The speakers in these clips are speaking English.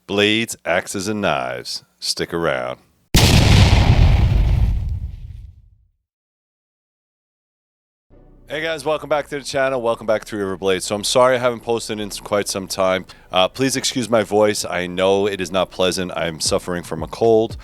Blades, axes, and knives. Stick around. Hey guys, welcome back to the channel. Welcome back to Three River Blades. So I'm sorry I haven't posted in quite some time. Please excuse my voice. I know it is not pleasant. I'm suffering from a cold.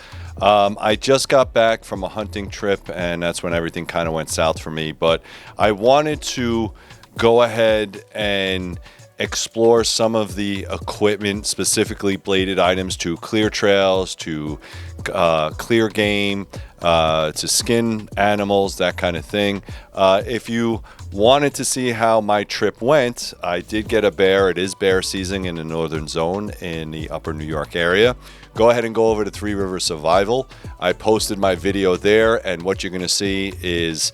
I just got back from a hunting trip, and that's when everything kind of went south for me. But I wanted to go ahead and explore some of the equipment, specifically bladed items to clear trails, to clear game, to skin animals, that kind of thing. If you wanted to see how my trip went, I did get a bear. It is bear season in the northern zone in the upper New York area. Go ahead and go over to Three River Survival. I posted my video there, and what you're going to see is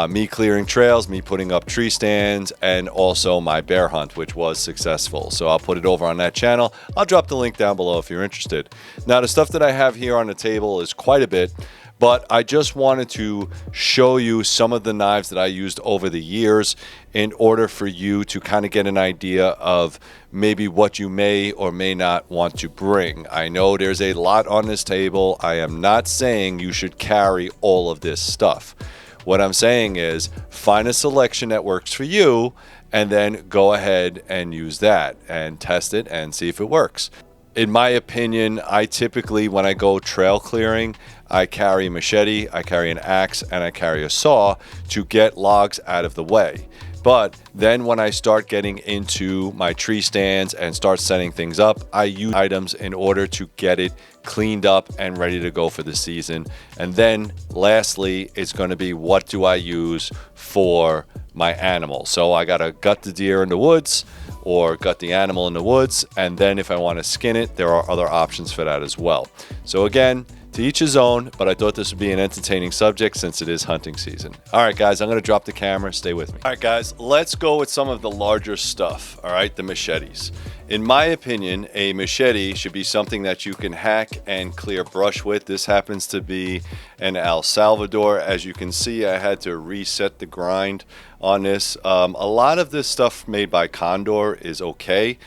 me clearing trails, me putting up tree stands, and also my bear hunt, which was successful. So I'll put it over on that channel. I'll drop the link down below if you're interested. Now, the stuff that I have here on the table is quite a bit, but I just wanted to show you some of the knives that I used over the years in order for you to kind of get an idea of maybe what you may or may not want to bring. I know there's a lot on this table. I am not saying you should carry all of this stuff. What I'm saying is find a selection that works for you and then go ahead and use that and test it and see if it works. In my opinion, I typically, when I go trail clearing, I carry a machete, I carry an axe, and I carry a saw to get logs out of the way. But then when I start getting into my tree stands and start setting things up, I use items in order to get it cleaned up and ready to go for the season. And then lastly, it's going to be, what do I use for my animal? So I got to gut the deer in the woods or gut the animal in the woods. And then if I want to skin it, there are other options for that as well. So again, to each his own, but I thought this would be an entertaining subject since it is hunting season. All right, guys, I'm going to drop the camera. Stay with me. All right, guys, let's go with some of the larger stuff, all right, the machetes. In my opinion, a machete should be something that you can hack and clear brush with. This happens to be an El Salvador. As you can see, I had to reset the grind on this. A lot of this stuff made by Condor is okay.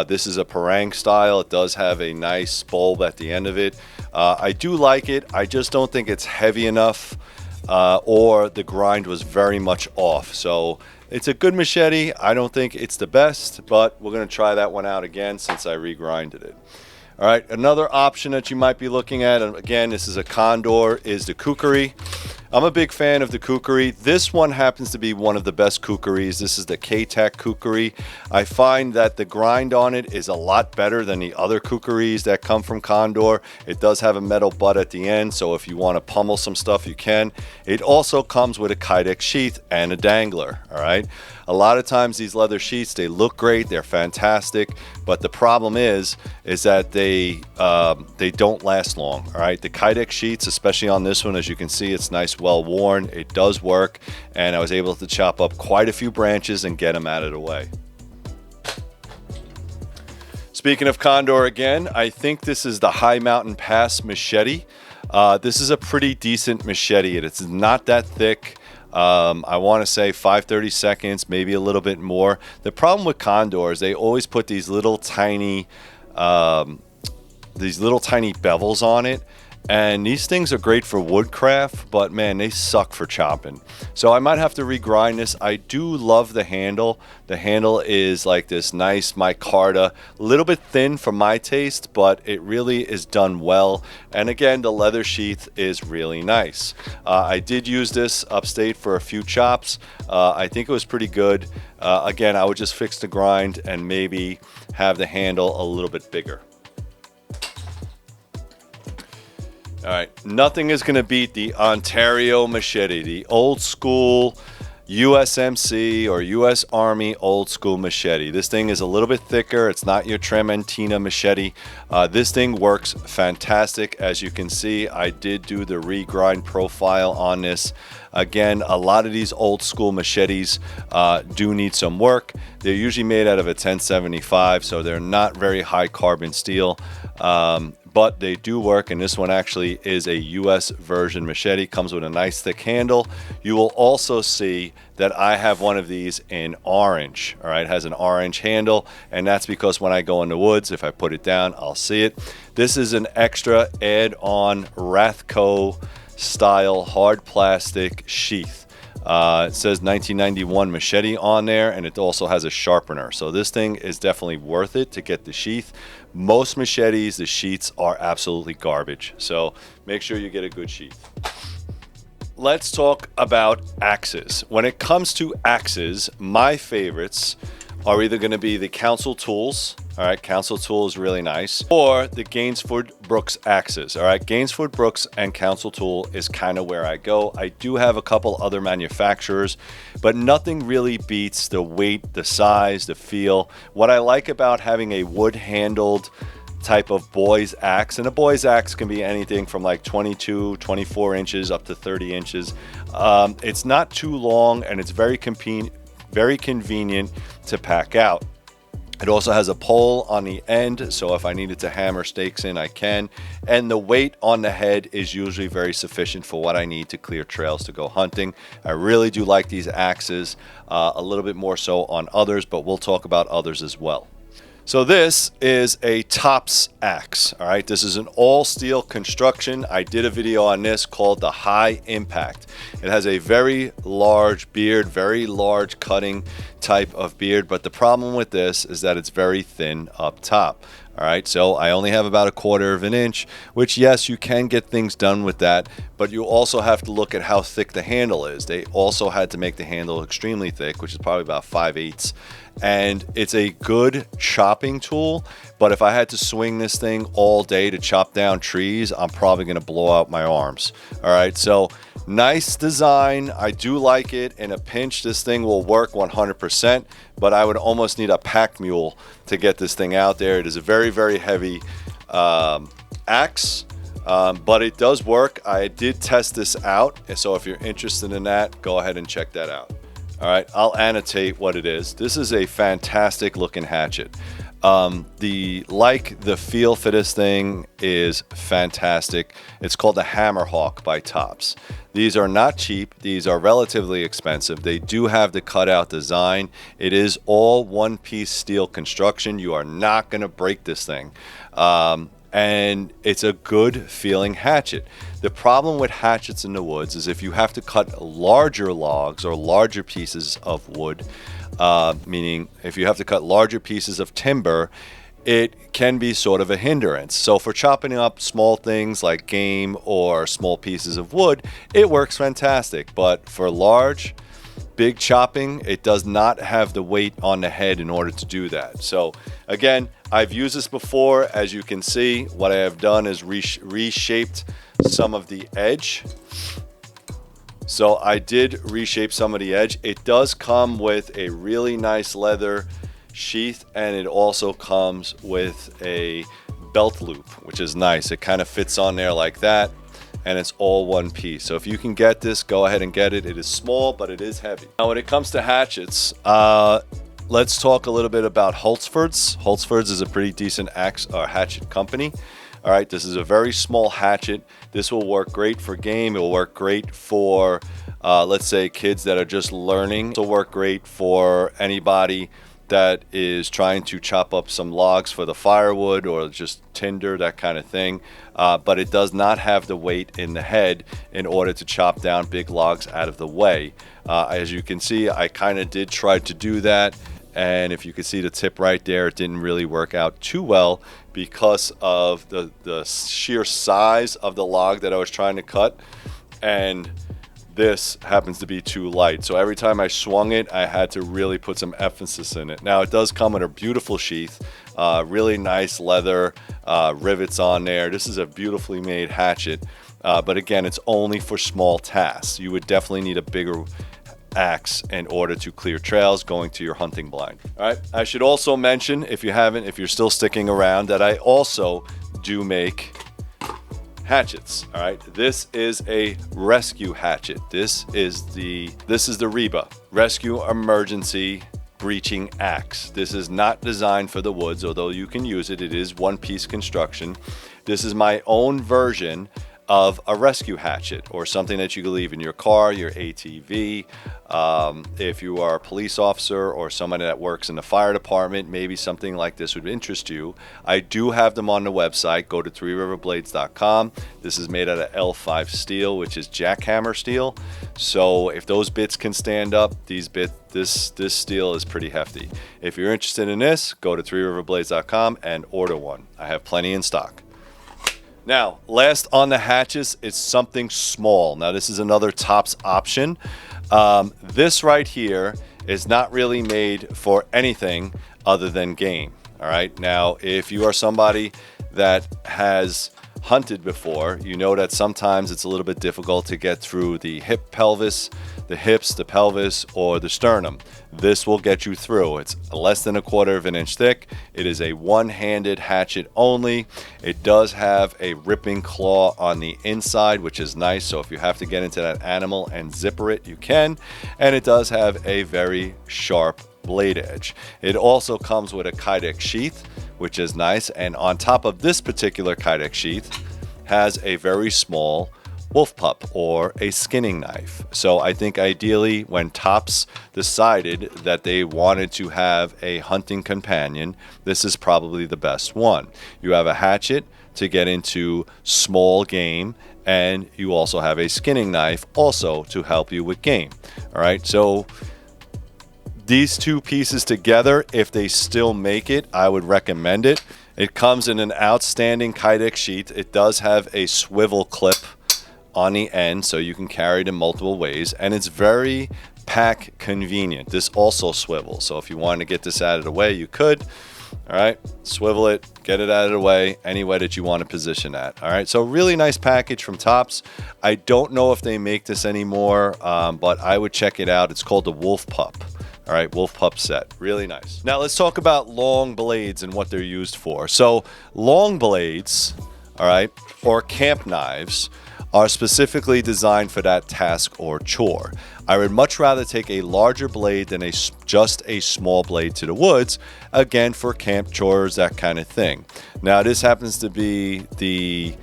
This is a parang style. It does have a nice bulb at the end of it. I do like it. I just don't think it's heavy enough, or the grind was very much off. So it's a good machete. I don't think it's the best, but we're going to try that one out again since I regrinded it. All right, another option that you might be looking at, and again, this is a Condor, is the kukri. I'm a big fan of the kukri. This one happens to be one of the best kukuris. This is the K-Tac kukri. I find that the grind on it is a lot better than the other kukuris that come from Condor. It does have a metal butt at the end, so if you want to pummel some stuff, you can. It also comes with a Kydex sheath and a dangler, all right? A lot of times these leather sheaths, they look great, they're fantastic, but the problem is that they don't last long, all right? The Kydex sheaths, especially on this one, as you can see, it's nice, well worn. It does work, and I was able to chop up quite a few branches and get them out of the way. Speaking of Condor again, I think this is the High Mountain Pass machete. This is a pretty decent machete. It's not that thick. I want to say 5/32, maybe a little bit more. The problem with Condor is they always put these little tiny bevels on it, and these things are great for woodcraft, but man, they suck for chopping. So I might have to regrind this. I do love the handle. The handle is like this nice micarta, a little bit thin for my taste, but it really is done well. And again, the leather sheath is really nice. I did use this upstate for a few chops. I think it was pretty good. Again, I would just fix the grind and maybe have the handle a little bit bigger. All right, nothing is going to beat the Ontario machete, the old school USMC or US Army old school machete. This thing is a little bit thicker. It's not your Trementina machete. This thing works fantastic. As you can see, I did do the regrind profile on this. Again, a lot of these old school machetes do need some work. They're usually made out of a 1075, so they're not very high carbon steel. but they do work, and this one actually is a US version machete. Comes with a nice thick handle. You will also see that I have one of these in orange. All right, it has an orange handle, and that's because when I go in the woods, if I put it down, I'll see it. This is an extra add-on Rathco style hard plastic sheath. It says 1991 machete on there, and it also has a sharpener. So this thing is definitely worth it to get the sheath. Most machetes, the sheaths are absolutely garbage. So make sure you get a good sheath. Let's talk about axes. When it comes to axes, my favorites are either going to be the Council Tools. All right, Council Tool is really nice, or the Gainsford Brooks axes. All right, Gainsford Brooks and Council Tool is kind of where I go. I do have a couple other manufacturers, but nothing really beats the weight, the size, the feel. What I like about having a wood-handled type of boy's axe, and a boy's axe can be anything from like 22, 24 inches up to 30 inches. It's not too long, and it's very convenient to pack out. It also has a pole on the end, so if I needed to hammer stakes in, I can. And the weight on the head is usually very sufficient for what I need to clear trails to go hunting. I really do like these axes, a little bit more so on others, but we'll talk about others as well. So this is a Tops axe. All right, this is an all steel construction. I did a video on this called the High Impact. It has a very large beard, very large cutting type of beard, but the problem with this is that it's very thin up top. All right, so I only have about 1/4 of an inch, which yes, you can get things done with that, but you also have to look at how thick the handle is. They also had to make the handle extremely thick, which is probably about 5/8. And it's a good chopping tool, but if I had to swing this thing all day to chop down trees, I'm probably going to blow out my arms. All right, so nice design. I do like it. In a pinch, this thing will work 100%, but I would almost need a pack mule to get this thing out there. It is a very, very heavy axe, but it does work. I did test this out, so if you're interested in that, go ahead and check that out. All right, I'll annotate what it is. This is a fantastic looking hatchet. The feel for this thing is fantastic. It's called the Hammerhawk by Tops. These are not cheap. These are relatively expensive. They do have the cutout design. It is all one-piece steel construction. You are not going to break this thing. And it's a good feeling hatchet. The problem with hatchets in the woods is if you have to cut larger logs or larger pieces of wood, meaning if you have to cut larger pieces of timber, it can be sort of a hindrance. So for chopping up small things like game or small pieces of wood, it works fantastic. But for big chopping, it does not have the weight on the head in order to do that. So again, I've used this before. As you can see, what I have done is reshaped some of the edge. So I did reshape some of the edge. It does come with a really nice leather sheath, and it also comes with a belt loop, which is nice. It kind of fits on there like that, and it's all one piece. So if you can get this, go ahead and get it. It is small, but it is heavy. Now when it comes to hatchets, let's talk a little bit about Holtzford's. Holtzford's is a pretty decent axe or hatchet company. All right, this is a very small hatchet. This will work great for game. It will work great for, let's say, kids that are just learning. It will work great for anybody that is trying to chop up some logs for the firewood or just tinder, that kind of thing. But it does not have the weight in the head in order to chop down big logs out of the way. As you can see, I kind of did try to do that. And if you can see the tip right there, it didn't really work out too well because of the sheer size of the log that I was trying to cut. And this happens to be too light. So every time I swung it, I had to really put some emphasis in it. Now it does come with a beautiful sheath, really nice leather rivets on there. This is a beautifully made hatchet. But again, it's only for small tasks. You would definitely need a bigger axe in order to clear trails going to your hunting blind. All right, I should also mention, if you're still sticking around, that I also do make hatchets. All right, this is a rescue hatchet. This is the Reba Rescue Emergency breaching axe. This is not designed for the woods, although you can use it. It is one-piece construction. This is my own version of a rescue hatchet, or something that you can leave in your car, your ATV. If you are a police officer or someone that works in the fire department, maybe something like this would interest you. I do have them on the website. Go to threeriverblades.com. This is made out of L5 steel, which is jackhammer steel. So if those bits can stand up, this steel is pretty hefty. If you're interested in this, go to threeriverblades.com and order one. I have plenty in stock. Now, last on the hatches is something small. Now, this is another Tops option. This right here is not really made for anything other than game. All right. Now, if you are somebody that has hunted before, you know that sometimes it's a little bit difficult to get through the hip pelvis, the hips, the pelvis, or the sternum. This will get you through. It's less than 1/4 of an inch thick. It is a one-handed hatchet only. It does have a ripping claw on the inside, which is nice. So if you have to get into that animal and zipper it, you can. And it does have a very sharp blade edge. It also comes with a kydex sheath, which is nice. And on top of this particular kydex sheath has a very small wolf pup, or a skinning knife. So I think ideally, when Tops decided that they wanted to have a hunting companion, this is probably the best one. You have a hatchet to get into small game, and you also have a skinning knife also to help you with game. All right, so these two pieces together, if they still make it, I would recommend it. It comes in an outstanding kydex sheath. It does have a swivel clip on the end, so you can carry it in multiple ways, and it's very pack convenient. This also swivels, so if you want to get this out of the way, you could. All right, swivel it, get it out of the way any way that you want to position that. All right, so really nice package from Tops. I don't know if they make this anymore, but I would check it out. It's called the Wolf Pup. All right, Wolf Pup set, really nice. Now let's talk about long blades and what they're used for. So long blades, all right, or camp knives, are specifically designed for that task or chore. I would much rather take a larger blade than just a small blade to the woods, again, for camp chores, that kind of thing. Now, this happens to be the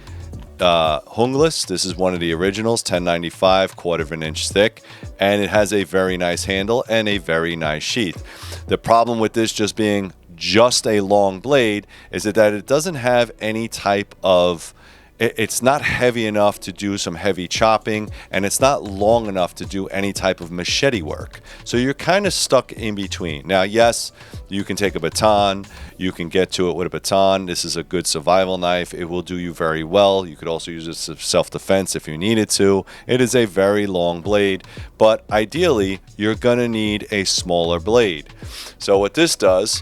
Hungless. This is one of the originals, 1095, 1/4 of an inch thick, and it has a very nice handle and a very nice sheath. The problem with this just being just a long blade is that it doesn't have any type of, it's not heavy enough to do some heavy chopping, and it's not long enough to do any type of machete work. So you're kind of stuck in between. Now, yes, you can take a baton, you can get to it with a baton. This is a good survival knife. It will do you very well. You could also use it for self-defense if you needed to. It is a very long blade, but ideally, you're gonna need a smaller blade. So what this does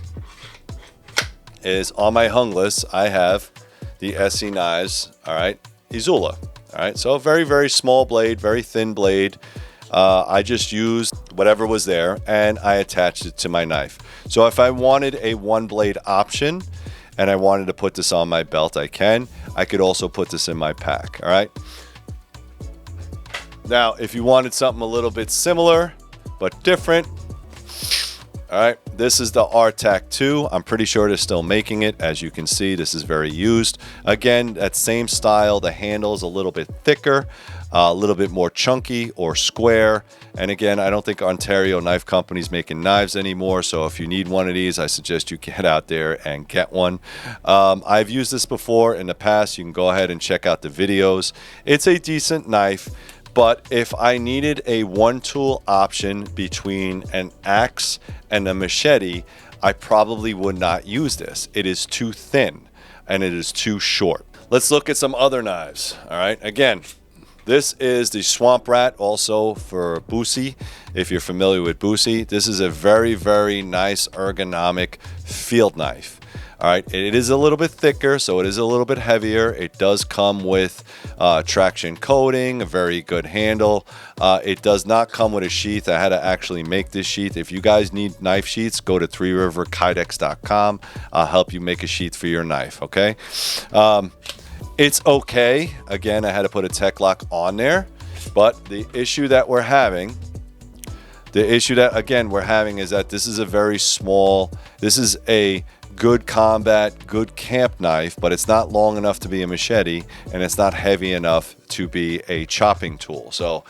is, on my Hungless, I have the SE knives, all right, Izula, all right, so a very, very small blade, very thin blade. I just used whatever was there and I attached it to my knife. So if I wanted a one blade option and I wanted to put this on my belt, I can. I could also put this in my pack, all right. Now, if you wanted something a little bit similar but different, all right, this is the RTAC 2. I'm pretty sure they're still making it. As you can see, this is very used. Again, that same style. The handle is a little bit thicker, a little bit more chunky or square. And again, I don't think Ontario Knife Company's making knives anymore. So if you need one of these, I suggest you get out there and get one. I've used this before in the past. You can go ahead and check out the videos. It's a decent knife. But if I needed a one-tool option between an axe and a machete, I probably would not use this. It is too thin and it is too short. Let's look at some other knives. All right, again, this is the Swamp Rat, also for Boosie, if you're familiar with Boosie. This is a very, very nice ergonomic field knife. All right, it is a little bit thicker, so it is a little bit heavier. It does come with traction coating, a very good handle. It does not come with a sheath. I had to actually make this sheath. If you guys need knife sheaths, go to threeriverkydex.com. I'll help you make a sheath for your knife, okay? It's okay. Again, I had to put a tech lock on there, but the issue that we're having, The issue that, again, we're having is that this is a very small, this is a good combat, good camp knife, but it's not long enough to be a machete, and it's not heavy enough to be a chopping tool. So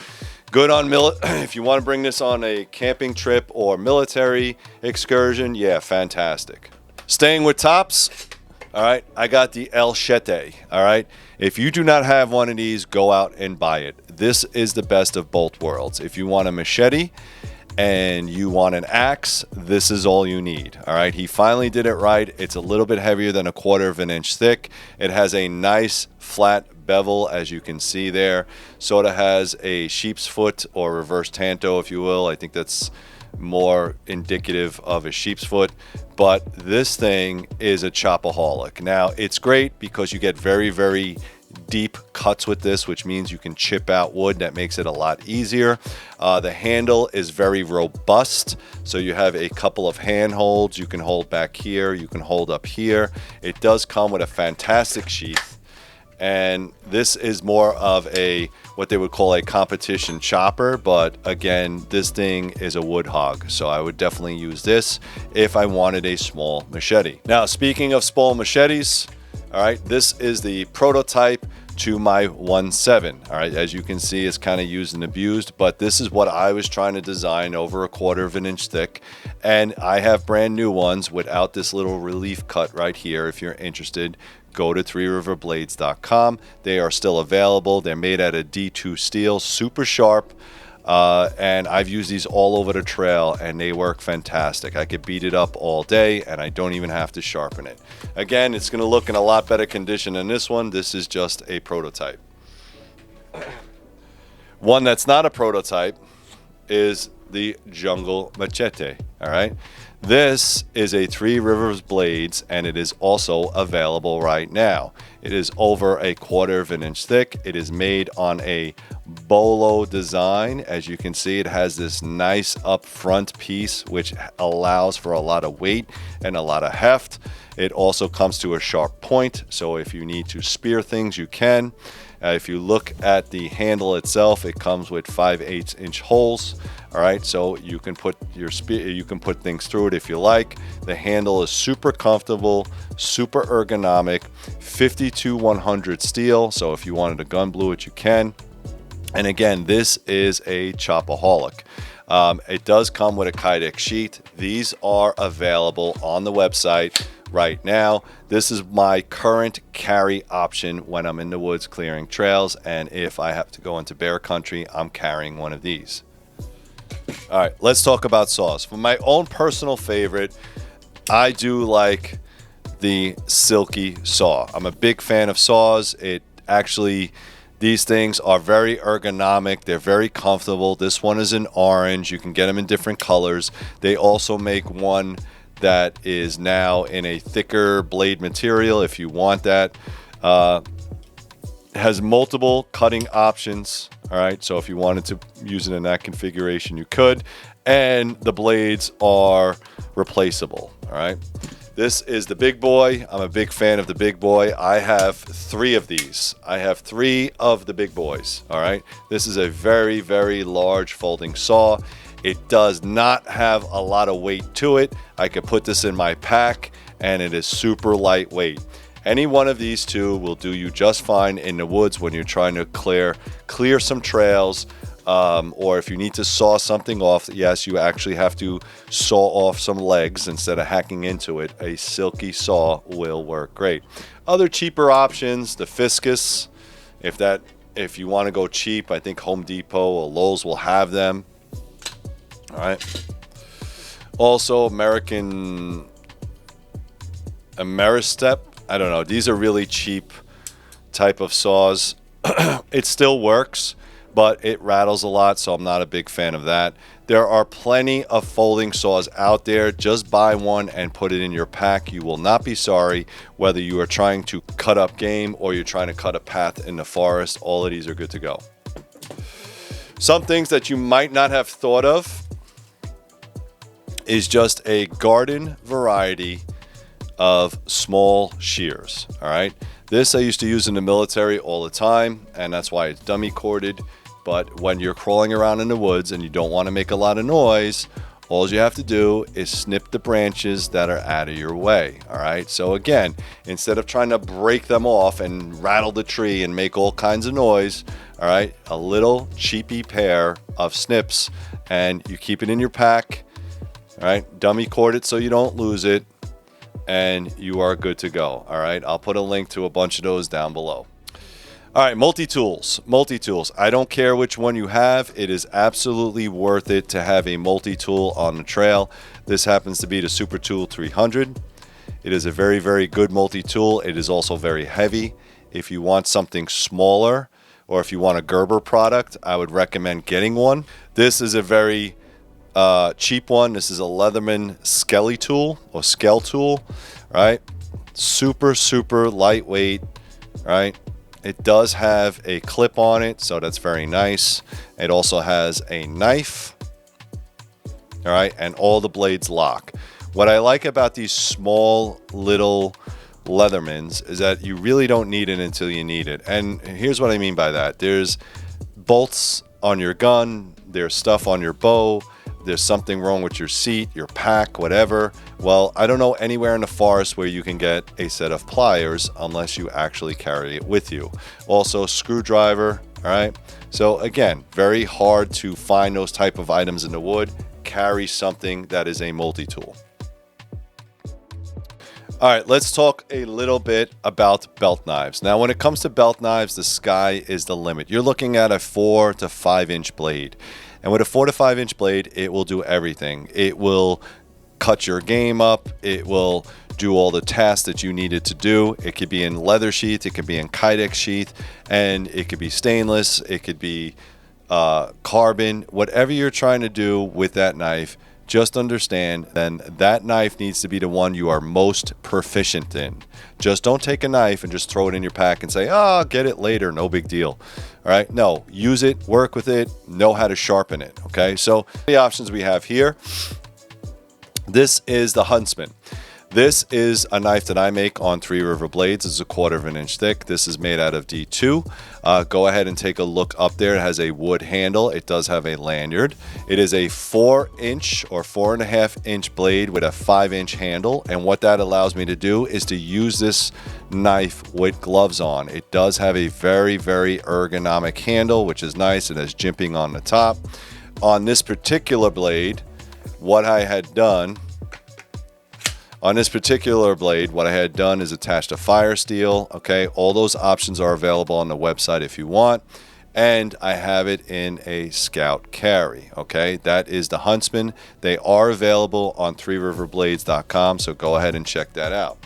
good on if you want to bring this on a camping trip or military excursion, yeah, fantastic. Staying with tops, all right, I got the Machete, all right? If you do not have one of these, go out and buy it. This is the best of both worlds. If you want a machete and you want an axe, this is all you need. All right, he finally did it right. It's a little bit heavier than 1/4 of an inch thick. It has a nice flat bevel, as you can see there. Sort of has a sheep's foot or reverse tanto, if you will. I think that's more indicative of a sheep's foot, but this thing is a chopaholic. Now, it's great because you get very, very deep cuts with this, which means you can chip out wood. That makes it a lot easier. The handle is very robust, so you have a couple of handholds. You can hold back here, you can hold up here. It does come with a fantastic sheath, and this is more of a what they would call a competition chopper, but again, this thing is a wood hog, so I would definitely use this if I wanted a small machete. Now, speaking of small machetes, all right, this is the prototype to my 1.7. All right, as you can see, it's kind of used and abused, but this is what I was trying to design, over 1/4 of an inch thick, and I have brand new ones without this little relief cut right here. If you're interested, go to threeriverblades.com. They are still available. They're made out of D2 steel, super sharp. And I've used these all over the trail, and they work fantastic. I could beat it up all day, and I don't even have to sharpen it. Again, it's going to look in a lot better condition than this one. This is just a prototype. One that's not a prototype is the Jungle Machete. All right, this is a Three Rivers Blades, and it is also available right now. It is over 1/4 of an inch thick. It is made on a bolo design. As you can see, it has this nice up front piece, which allows for a lot of weight and a lot of heft. It also comes to a sharp point, so if you need to spear things, you can. If you look at the handle itself, it comes with 5/8 inch holes. All right, so you can put your you can put things through it if you like. The handle is super comfortable, super ergonomic, 52-100 steel. So if you wanted to gun blue it, you can. And again, this is a chopaholic. It does come with a Kydex sheet. These are available on the website right now. This is my current carry option when I'm in the woods clearing trails, and if I have to go into bear country, I'm carrying one of these. All right, let's talk about saws. For my own personal favorite, I do like the silky saw. I'm a big fan of saws. These things are very ergonomic. They're very comfortable. This one is in orange. You can get them in different colors. They also make one that is now in a thicker blade material if you want that. It has multiple cutting options. All right, so if you wanted to use it in that configuration, you could. And the blades are replaceable. All right. This is the big boy. I'm a big fan of the big boy. I have 3 of these. I have 3 of the big boys. All right. This is a very, very large folding saw. It does not have a lot of weight to it. I could put this in my pack, and it is super lightweight. Any one of these 2 will do you just fine in the woods when you're trying to clear some trails. Or if you need to saw something off, yes, you actually have to saw off some legs instead of hacking into it. A silky saw will work great. Other cheaper options, the Fiscus. If you want to go cheap, I think Home Depot or Lowe's will have them. All right. Also, Ameristep. I don't know. These are really cheap type of saws. It still works, but it rattles a lot, so I'm not a big fan of that. There are plenty of folding saws out there. Just buy one and put it in your pack. You will not be sorry. Whether you are trying to cut up game or you're trying to cut a path in the forest, all of these are good to go. Some things that you might not have thought of is just a garden variety of small shears. All right, this I used to use in the military all the time, and that's why it's dummy corded. But when you're crawling around in the woods and you don't want to make a lot of noise, all you have to do is snip the branches that are out of your way. All right. So again, instead of trying to break them off and rattle the tree and make all kinds of noise, all right, a little cheapy pair of snips, and you keep it in your pack. All right. Dummy cord it so you don't lose it, and you are good to go. All right. I'll put a link to a bunch of those down below. All right, multi-tools. I don't care which one you have. It is absolutely worth it to have a multi-tool on the trail. This happens to be the Super Tool 300. It is a very, very good multi-tool. It is also very heavy. If you want something smaller, or if you want a Gerber product, I would recommend getting one. This is a very cheap one. This is a Leatherman Skelly tool, or Skell tool, right? Super, super lightweight, right? It does have a clip on it, so that's very nice. It also has a knife, all right, and all the blades lock. What I like about these small little Leathermans is that you really don't need it until you need it. And here's what I mean by that. There's bolts on your gun, there's stuff on your bow, there's something wrong with your seat, your pack, whatever. Well, I don't know anywhere in the forest where you can get a set of pliers unless you actually carry it with you. Also, screwdriver, all right? So again, very hard to find those type of items in the wood. Carry something that is a multi-tool. All right, let's talk a little bit about belt knives. Now, when it comes to belt knives, the sky is the limit. You're looking at a 4 to 5 inch blade. And with a 4 to 5 inch blade, it will do everything. It will cut your game up. It will do all the tasks that you need it to do. It could be in leather sheath. It could be in Kydex sheath. And it could be stainless. It could be carbon. Whatever you're trying to do with that knife, just understand then that knife needs to be the one you are most proficient in. Just don't take a knife and just throw it in your pack and say, oh, I'll get it later, no big deal. All right, no, use it, work with it, know how to sharpen it, okay? So the options we have here, this is the Huntsman. This is a knife that I make on Three River Blades. It's a 1/4 inch thick. This is made out of D2. Go ahead and take a look up there. It has a wood handle. It does have a lanyard. It is a 4 inch or 4.5 inch blade with a 5 inch handle. And what that allows me to do is to use this knife with gloves on. It does have a very, very ergonomic handle, which is nice. It has jimping on the top. On this particular blade, what I had done is attached a fire steel. Okay, all those options are available on the website if you want. And I have it in a Scout carry. Okay, that is the Huntsman. They are available on threeriverblades.com, so go ahead and check that out.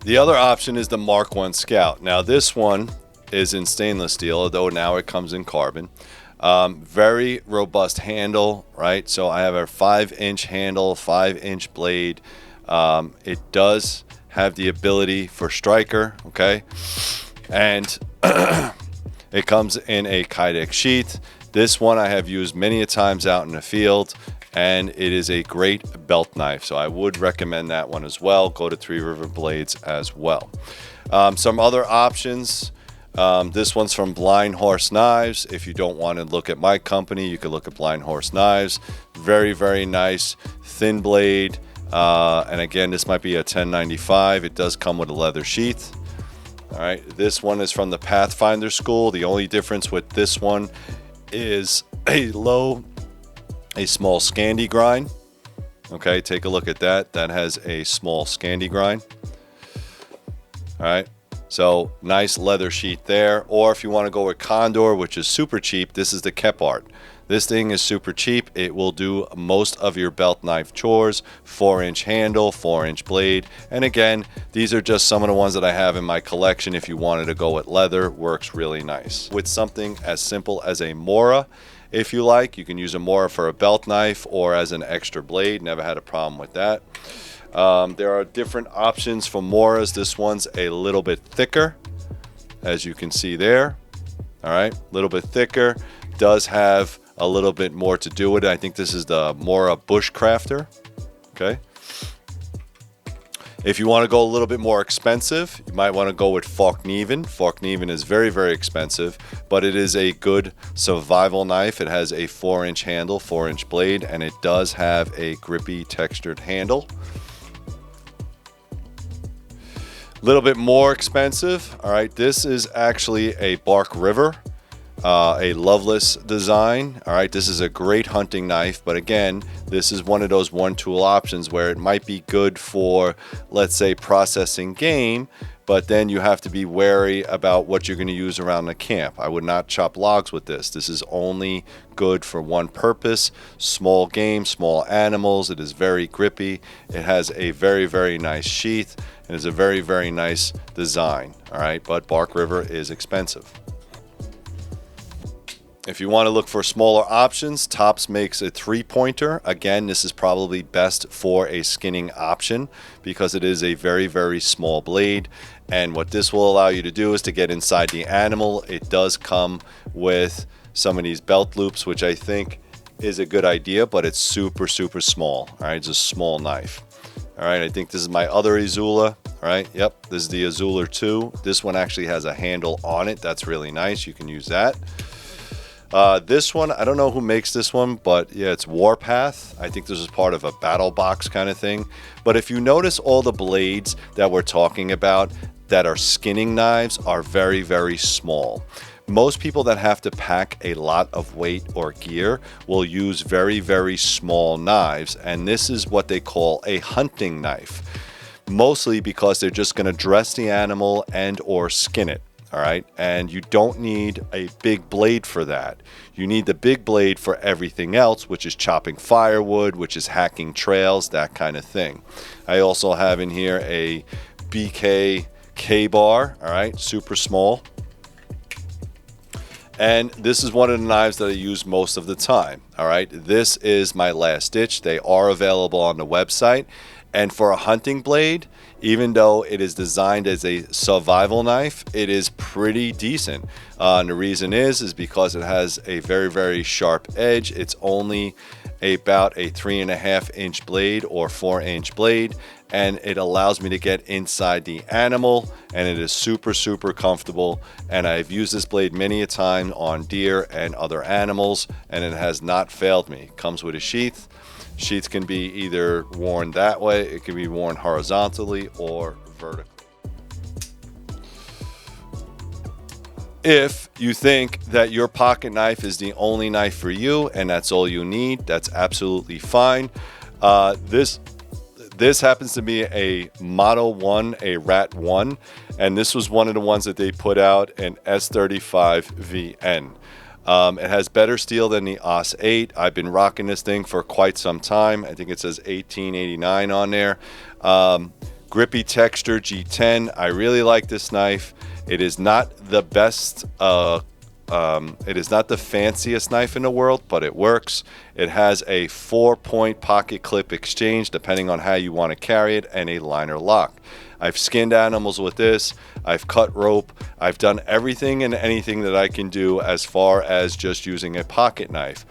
The other option is the Mark I Scout. Now this one is in stainless steel, although now it comes in carbon. Very robust handle, right? So I have a 5 inch handle, 5 inch blade. It does have the ability for striker, okay? And it comes in a Kydex sheath. This one I have used many a times out in the field, and it is a great belt knife. So I would recommend that one as well. Go to Three River Blades as well. Some other options. This one's from Blind Horse Knives. If you don't want to look at my company, you can look at Blind Horse Knives. Very, very nice, thin blade. And again, this might be a 1095. It does come with a leather sheath. All right, this one is from the Pathfinder school. The only difference with this one is a small Scandi grind. Okay, take a look at that. That has a small Scandi grind. All right, so nice leather sheath there. Or if you want to go with Condor, which is super cheap, this is the Kephart. This thing is super cheap. It will do most of your belt knife chores. 4 inch handle, 4 inch blade. And again, these are just some of the ones that I have in my collection. If you wanted to go with leather, works really nice. With something as simple as a Mora, if you like, you can use a Mora for a belt knife or as an extra blade. Never had a problem with that. There are different options for Moras. This one's a little bit thicker, as you can see there. All right, a little bit thicker. Does have a little bit more to do with it. I think this is the Mora Bushcrafter. Okay. If you want to go a little bit more expensive, you might want to go with Falkneven. Falkneven is very, very expensive, but it is a good survival knife. It has a 4-inch handle, 4-inch blade, and it does have a grippy textured handle. A little bit more expensive. All right, this is actually a Bark River, a Loveless design. All right, this is a great hunting knife, but again, this is one of those one tool options where it might be good for, let's say, processing game, but then you have to be wary about what you're going to use around the camp. I would not chop logs with this. This is only good for one purpose: small game, small animals. It is very grippy. It has a very, very nice sheath, and it's a very, very nice design. All right, but Bark River is expensive. If you want to look for smaller options, Tops makes a 3-pointer. Again, this is probably best for a skinning option because it is a very, very small blade. And what this will allow you to do is to get inside the animal. It does come with some of these belt loops, which I think is a good idea, but it's super, super small. All right, it's a small knife. All right, I think this is my other Izula. All right, yep, this is the Izula 2. This one actually has a handle on it. That's really nice. You can use that. This one, I don't know who makes this one, but yeah, it's Warpath. I think this is part of a battle box kind of thing. But if you notice, all the blades that we're talking about that are skinning knives are very, very small. Most people that have to pack a lot of weight or gear will use very, very small knives, and this is what they call a hunting knife, mostly because they're just going to dress the animal and or skin it. All right, and you don't need a big blade for that. You need the big blade for everything else, which is chopping firewood, which is hacking trails, that kind of thing. I also have in here a BK K-bar, all right, super small. And this is one of the knives that I use most of the time. All right, this is my Last Ditch. They are available on the website. And for a hunting blade, even though it is designed as a survival knife, it is pretty decent. And the reason is because it has a very, very sharp edge. It's only about a 3.5-inch blade or 4-inch blade, and it allows me to get inside the animal, and it is super, super comfortable. And I've used this blade many a time on deer and other animals, and it has not failed me. It comes with a sheath. Sheaths can be either worn that way, it can be worn horizontally or vertically. If you think that your pocket knife is the only knife for you and that's all you need, that's absolutely fine. This happens to be a Model 1, a Rat 1, and this was one of the ones that they put out, an S35VN. It has better steel than the OS 8. I've been rocking this thing for quite some time. I think it says 1889 on there. Grippy texture G10. I really like this knife. It is not the best, it is not the fanciest knife in the world, but it works. It has a 4-point pocket clip exchange, depending on how you want to carry it, and a liner lock. I've skinned animals with this. I've cut rope. I've done everything and anything that I can do as far as just using a pocket knife.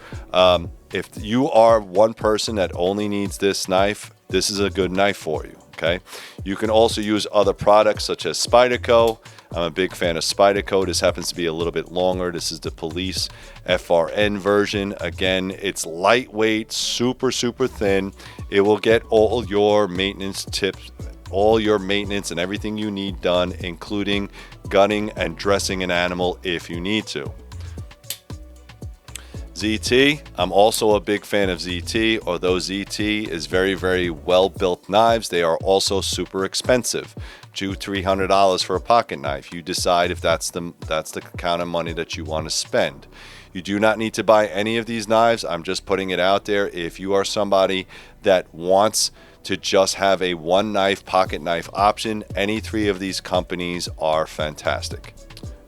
If you are one person that only needs this knife, this is a good knife for you, okay? You can also use other products such as Spyderco. I'm a big fan of Spyderco. This happens to be a little bit longer. This is the Police FRN version. Again, it's lightweight, super, super thin. It will get all your maintenance tips, all your maintenance and everything you need done, including gutting and dressing an animal if you need to. ZT, I'm also a big fan of ZT, although ZT is very, very well built knives. They are also super expensive. $200-300 for a pocket knife. You decide if that's the kind of money that you want to spend. You do not need to buy any of these knives. I'm just putting it out there. If you are somebody that wants to just have a one knife pocket knife option, any 3 of these companies are fantastic.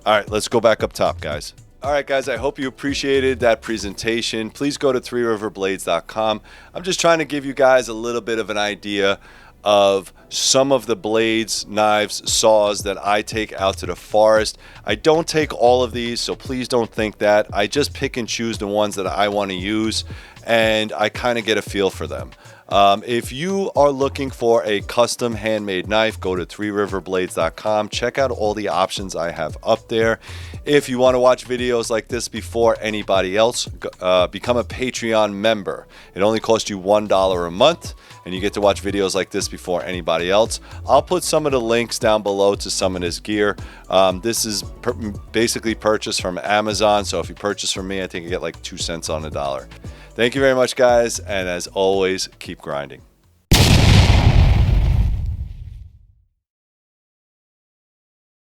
All right, let's go back up top, guys. All right, guys, I hope you appreciated that presentation. Please go to threeriverblades.com. I'm just trying to give you guys a little bit of an idea of some of the blades, knives, saws that I take out to the forest. I don't take all of these, so please don't think that. I just pick and choose the ones that I want to use, and I kind of get a feel for them. If you are looking for a custom handmade knife, go to threeriverblades.com. Check out all the options I have up there. If you want to watch videos like this before anybody else, become a Patreon member. It only costs you $1 a month, and you get to watch videos like this before anybody else. I'll put some of the links down below to some of this gear. This is basically purchased from Amazon, so if you purchase from me, I think you get like 2 cents on the dollar. Thank you very much, guys, and as always, keep grinding.